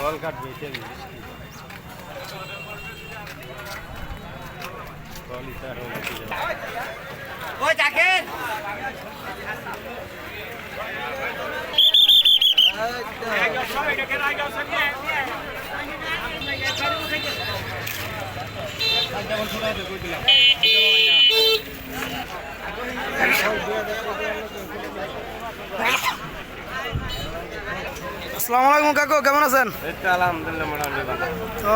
ফল কাটবে ওই দেখেন আসসালামু আলাইকুম কাকু, কেমন আছেন? আলহামদুলিল্লাহ মোটামুটি ভালো। তো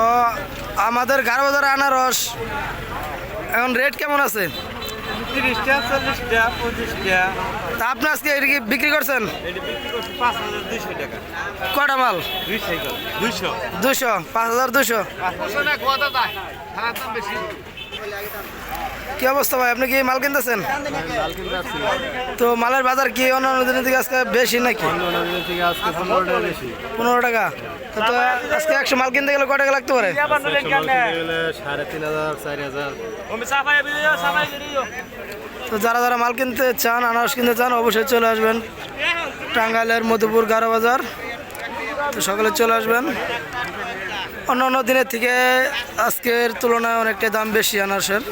আমাদের গাড়ো বাজারে আনারস এখন রেট কেমন আছে? 30টা 40টা 25টা। তা আপনি আজকে এটা কি বিক্রি করছেন? এটি বিক্রি করছি 5200 টাকা। কটা মাল? 2 সাইকেল 200 200, 5200। কি অবস্থা ভাই, আপনি কি মাল কিনতেছেন? মাল কিনতে আসছিল। তো মালের বাজার কি অন্যান্য দিনের থেকে আজকে বেশি নাকি? অন্যান্য থেকে আজকে 15 টাকা বেশি। 15 টাকা। তো আজকে 100 মাল কিনতে গেলে কয় টাকা লাগতে পারে? 3500 4000। তো যারা যারা মাল কিনতে চান, আনারস কিনতে চান, অবশ্যই চলে আসবেন টাঙ্গাইলের মধুপুর গাড়ো বাজার। তো সকলে চলে আসবেন। অন্যান্য দিনের থেকে আজকের তুলনায় অনেকটা দাম বেশি আনারসের।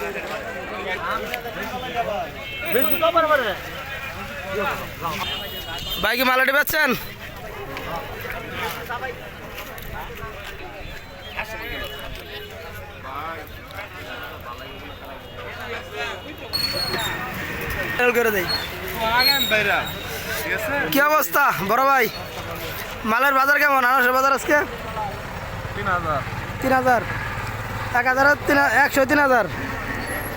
ভাই কি মালাটি পাচ্ছেন? করে দেই। কি অবস্থা বড় ভাই, মালের বাজার কেমন? আনারসের বাজার আজকে 3000। 3000, 1000, 100, 3000।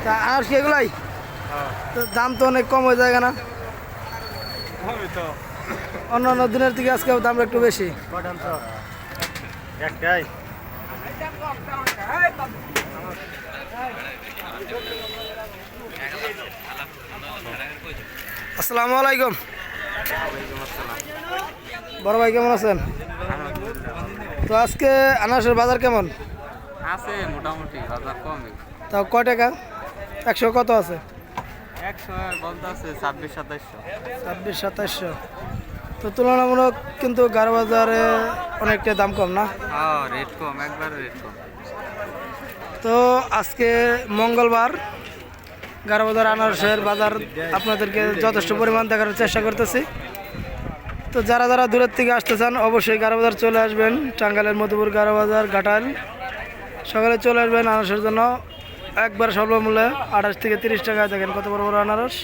তা আনারস কি এগুলাই? তো দাম তো অনেক কম হয়ে যায় না? অন্যান্য দিনের থেকে আজকে দাম একটু বেশি। একটাই। আসসালামু আলাইকুম বড় ভাই, কেমন আছেন? তো আজকে আনারসের বাজার কেমন আছে? মোটামুটি বাজার কম। তাও কয় টাকা? 100 কত আছে? 100 বলতে আছে 26-2700। 26-2700। তো তুলনামূলক কিন্তু গাড়ো বাজারে অনেকটা দাম কম না? হ্যাঁ, রেট কম, একবার রেট কম। তো আজকে মঙ্গলবার, গাড়ো বাজার আনারসের বাজার আপনাদেরকে যথেষ্ট পরিমাণ দেখার চেষ্টা করতেছি। তো যারা যারা দূরের থেকে আসতে চান অবশ্যই গাড়ো বাজার চলে আসবেন। টাঙ্গাইলের মধুপুর গাড়ো বাজার ঘাটাল, সকালে চলে আসবেন আনারসের জন্য। একবার স্বল্পমূল্যে 28 থেকে 30 টাকায়। দেখেন কত বড় বড় আনারস।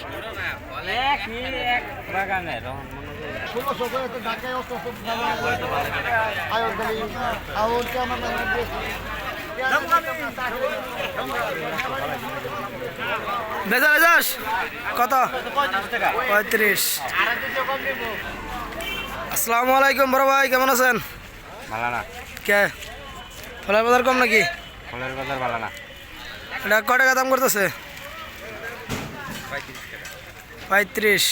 বেজা বেজাস কত? 35। আসসালামু আলাইকুম বড় ভাই, কেমন আছেন? ভালো না। কে ফলের বাজার কম নাকি? ফলের বাজার ভালো না। এটা কয় টাকা দাম করতেছে? 35।